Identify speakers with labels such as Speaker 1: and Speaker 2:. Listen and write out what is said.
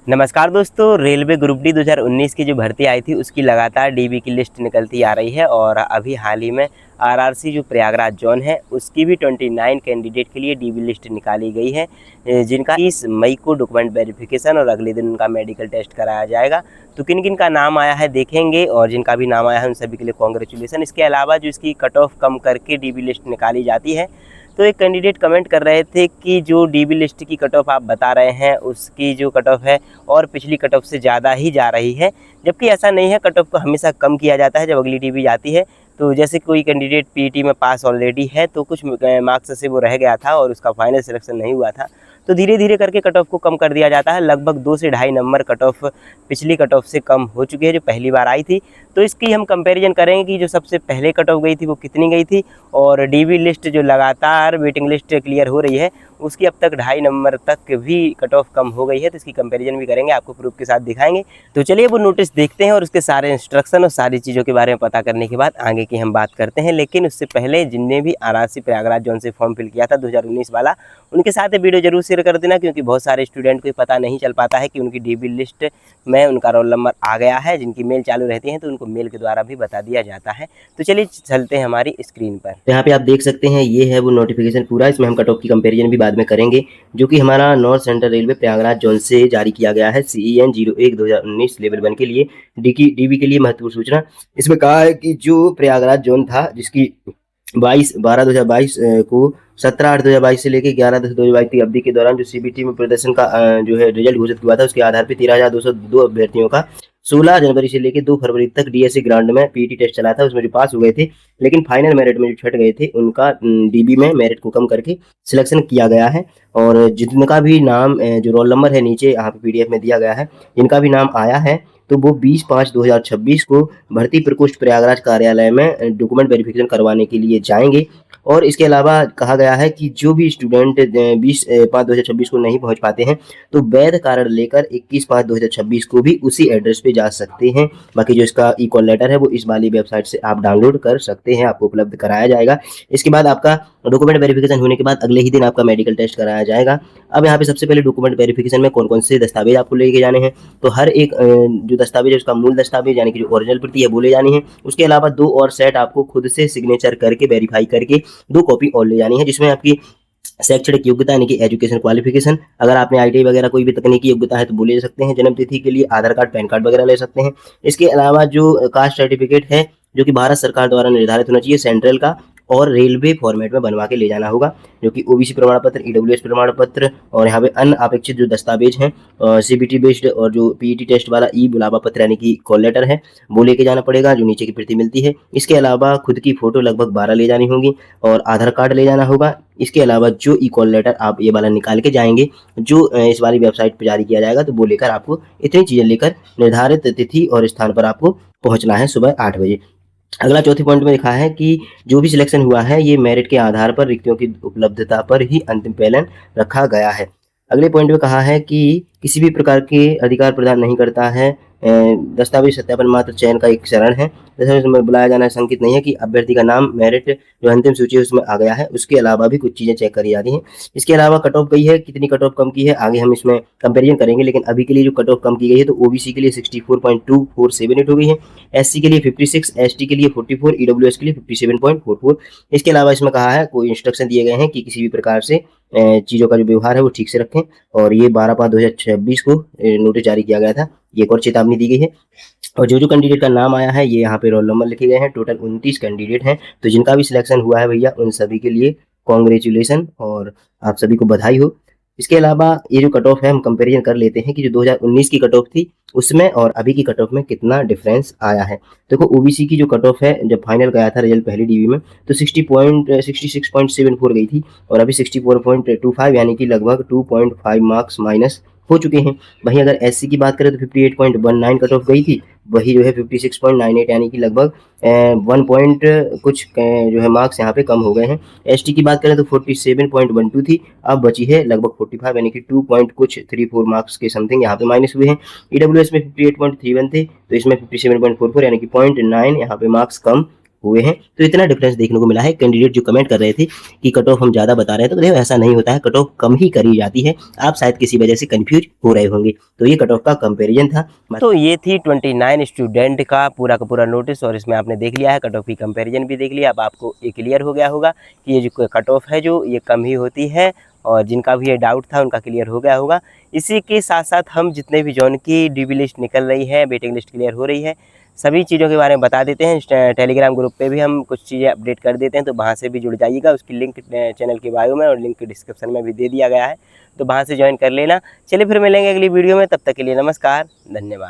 Speaker 1: नमस्कार दोस्तों, railway group D 2019 की जो भर्ती आई थी उसकी लगातार डीबी की लिस्ट निकलती आ रही है और अभी हाल ही में आरआरसी जो प्रयागराज जोन है उसकी भी 29 कैंडिडेट के लिए डीबी लिस्ट निकाली गई है, जिनका 30 मई को डॉक्यूमेंट वेरिफिकेशन और अगले दिन उनका मेडिकल टेस्ट कराया जाएगा। तो किन किन का नाम आया है देखेंगे और जिनका भी नाम आया है उन सभी के लिए कॉन्ग्रेचुलेसन। इसके अलावा जो इसकी कट ऑफ कम करके डीबी लिस्ट निकाली जाती है, तो एक कैंडिडेट कमेंट कर रहे थे कि जो डीबी लिस्ट की कट ऑफ आप बता रहे हैं उसकी जो कट ऑफ है और पिछली कट ऑफ से ज़्यादा ही जा रही है, जबकि ऐसा नहीं है। कट ऑफ को हमेशा कम किया जाता है जब अगली डीबी जाती है। तो जैसे कोई कैंडिडेट पीईटी में पास ऑलरेडी है तो कुछ मार्क्स से वो रह गया था और उसका फाइनल सिलेक्शन नहीं हुआ था, तो धीरे धीरे करके कट ऑफ को कम कर दिया जाता है। लगभग 2 से ढाई नंबर कट ऑफ पिछली कट ऑफ से कम हो चुकी है जो पहली बार आई थी। तो इसकी हम कंपैरिजन करेंगे कि जो सबसे पहले कट ऑफ गई थी वो कितनी गई थी और डीबी लिस्ट जो लगातार वेटिंग लिस्ट क्लियर हो रही है उसकी अब तक 2.5 नंबर तक भी कट ऑफ कम हो गई है। तो इसकी कंपैरिजन भी करेंगे, आपको प्रूफ के साथ दिखाएंगे। तो चलिए वो नोटिस देखते हैं और उसके सारे इंस्ट्रक्शन और सारी चीज़ों के बारे में पता करने के बाद आगे की हम बात करते हैं। लेकिन उससे पहले जिनने भी आरआरसी प्रयागराज जोन से फॉर्म फिल किया था 2019 वाला, उनके साथ ये वीडियो जरूर शेयर कर देना, क्योंकि बहुत सारे स्टूडेंट को पता नहीं चल पाता है कि उनकी डीबी लिस्ट में उनका रोल नंबर आ गया है। जिनकी मेल चालू रहती है तो उनको मेल के द्वारा भी बता दिया जाता है। तो चलिए चलते हैं हमारी स्क्रीन पर। यहाँ पे आप देख सकते हैं ये है वो नोटिफिकेशन पूरा। इसमें हम कट ऑफ की कंपेरिजन भी बाद में करेंगे, जो कि हमारा north central railway Prayagraj zone से जारी किया गया है। CEN 01 2019 लेवल 1 के लिए डीबी के लिए महत्वपूर्ण सूचना। इसमें कहा है कि जो प्रयागराज जोन था जिसकी 22/12/2022 को 17/8/2022 से लेकर 11/10/2022 की अवधि के दौरान जो सीबीटी में प्रदर्शन का जो है रिजल्ट घोषित हुआ था, उसके आधार पर 13,202 अभ्यर्थियों का 16 जनवरी से लेकर 2 फरवरी तक डीएससी ग्राउंड में पीटी टेस्ट चला था। उसमें जो पास हो गए थे, लेकिन फाइनल मेरिट में जो छट गए थे उनका डीबी में मेरिट को कम करके सिलेक्शन किया गया है। और जिनका भी नाम जो रोल नंबर है नीचे यहाँ पे पीडीएफ में दिया गया है, जिनका भी नाम आया है तो वो 20/5/2026 को भर्ती प्रकोष्ठ प्रयागराज कार्यालय में डॉक्यूमेंट वेरिफिकेशन करवाने के लिए जाएंगे। और इसके अलावा कहा गया है कि जो भी स्टूडेंट 20/5/2026 को नहीं पहुंच पाते हैं तो वैध कारण लेकर 21/5/2026 को भी उसी एड्रेस पे जा सकते हैं। बाकी जो इसका ई कॉल लेटर है वो इस वाली वेबसाइट से आप डाउनलोड कर सकते हैं, आपको उपलब्ध कराया जाएगा। इसके बाद आपका डॉक्यूमेंट वेरिफिकेशन होने के बाद अगले ही दिन आपका मेडिकल टेस्ट कराया जाएगा। अब यहाँ पे सबसे पहले डॉक्यूमेंट वेरिफिकेशन में कौन कौन से दस्तावेज आपको लेके जाने हैं, तो हर एक जो दस्तावेज है उसका मूल दस्तावेज यानी कि जो ओरिजिनल प्रति है वो ले जानी है। उसके अलावा 2 और सेट आपको खुद से सिग्नेचर करके वेरीफाई करके 2 कॉपी और ले जानी है, जिसमें आपकी शैक्षणिक योग्यता यानी कि एजुकेशन क्वालिफिकेशन, अगर आपने आईटीआई वगैरह कोई भी तकनीकी योग्यता है तो वो ले सकते हैं। जन्म तिथि के लिए आधार कार्ड, पैन कार्ड वगैरह ले सकते हैं। इसके अलावा जो कास्ट सर्टिफिकेट है जो कि भारत सरकार द्वारा निर्धारित होना चाहिए सेंट्रल का, और रेलवे फॉर्मेट में बनवा के ले जाना होगा, जो कि ओबीसी प्रमाण पत्र, ईडब्ल्यूएस प्रमाण पत्र और यहाँ पे अन्य अपेक्षित जो दस्तावेज हैं सीबीटी बेस्ड और जो पीईटी टेस्ट वाला ई बुलावा पत्र यानी कि कॉल लेटर है वो लेके जाना पड़ेगा, जो नीचे की प्रति मिलती है। इसके अलावा खुद की फोटो लगभग 12 ले जानी होगी और आधार कार्ड ले जाना होगा। इसके अलावा जो ई कॉल लेटर आप ये वाला निकाल के जाएंगे जो इस वाली वेबसाइट पर जारी किया जाएगा, तो वो लेकर आपको इतनी चीजें लेकर निर्धारित तिथि और स्थान पर आपको पहुंचना है सुबह 8 बजे। अगला चौथे पॉइंट में लिखा है कि जो भी सिलेक्शन हुआ है ये मेरिट के आधार पर रिक्तियों की उपलब्धता पर ही अंतिम पैनल रखा गया है। अगले पॉइंट में कहा है कि किसी भी प्रकार के अधिकार प्रदान नहीं करता है, दस्तावेज सत्यापन मात्र चयन का एक चरण है। दस्तावेज में बुलाया जाना संकेत नहीं है कि अभ्यर्थी का नाम मेरिट जो अंतिम सूची है उसमें आ गया है। उसके अलावा भी कुछ चीजें चेक करी जाती हैं। इसके अलावा कट ऑफ गई है, कितनी कट ऑफ कम की है आगे हम इसमें कंपेरिजन करेंगे, लेकिन अभी के लिए जो कट ऑफ कम की गई है तो ओबीसी के लिए 64.2478 हो गई है, एससी के लिए 56, एसटी के लिए 44, ईडब्ल्यूएस के लिए 57.44। इसके अलावा इसमें कहा है कोई इंस्ट्रक्शन दिए गए हैं कि किसी भी प्रकार से चीज़ों का जो व्यवहार है वो ठीक से रखें। और ये 12/5/2026 को नोटिस जारी किया गया था, ये एक और चेतावनी दी गई है। और जो जो कैंडिडेट का नाम आया है ये यहाँ पे रोल नंबर लिखे गए हैं। टोटल 29 कैंडिडेट हैं, तो जिनका भी सिलेक्शन हुआ है भैया उन सभी के लिए कॉन्ग्रेचुलेसन और आप सभी को बधाई हो। इसके अलावा ये जो कट ऑफ है हम कंपैरिजन कर लेते हैं कि जो 2019 की कट ऑफ थी उसमें और अभी की कट ऑफ में कितना डिफरेंस आया है। देखो ओबीसी की जो कट ऑफ है जब फाइनल गया था रिजल्ट पहली डीबी में तो 66.74 गई थी और अभी 64.25 यानी कि लगभग 2.5 मार्क्स माइनस हो चुके हैं। वहीं अगर एससी की बात करें तो 58.19 कट ऑफ गई थी, वही जो है 56.98 यानी कि लगभग 1 पॉइंट कुछ जो है मार्क्स यहाँ पे कम हो गए हैं। एसटी की बात करें तो 47.12 थी, अब बची है लगभग 45 यानी कि 2 पॉइंट कुछ 34 मार्क्स के समथिंग यहाँ पे माइनस हुए हैं। ईडब्ल्यूएस में 58.31 थे तो इसमें 57.44 यानी कि 0.9 यहाँ पे मार्क्स कम हुए हैं। तो इतना डिफरेंस देखने को मिला है। कैंडिडेट जो कमेंट कर रहे थे कि कट ऑफ हम ज़्यादा बता रहे हैं, तो देखो ऐसा नहीं होता है, कट ऑफ कम ही करी जाती है। आप शायद किसी वजह से कन्फ्यूज हो रहे होंगे। तो ये कट ऑफ का कंपेरिजन था। तो ये थी 29 स्टूडेंट का पूरा नोटिस, और इसमें आपने देख लिया है, कट ऑफ की कंपेरिजन भी देख लिया। अब आपको ये क्लियर हो गया होगा कि ये जो कट ऑफ है जो ये कम ही होती है, और जिनका भी ये डाउट था उनका क्लियर हो गया होगा। इसी के साथ साथ हम जितने भी जॉन की डीबी लिस्ट निकल रही है, वेटिंग लिस्ट क्लियर हो रही है, सभी चीज़ों के बारे में बता देते हैं। टेलीग्राम ग्रुप पे भी हम कुछ चीज़ें अपडेट कर देते हैं, तो वहाँ से भी जुड़ जाइएगा। उसकी लिंक चैनल के बायो में और लिंक डिस्क्रिप्शन में भी दे दिया गया है, तो वहाँ से ज्वाइन कर लेना। चलिए फिर मिलेंगे अगली वीडियो में, तब तक के लिए नमस्कार, धन्यवाद।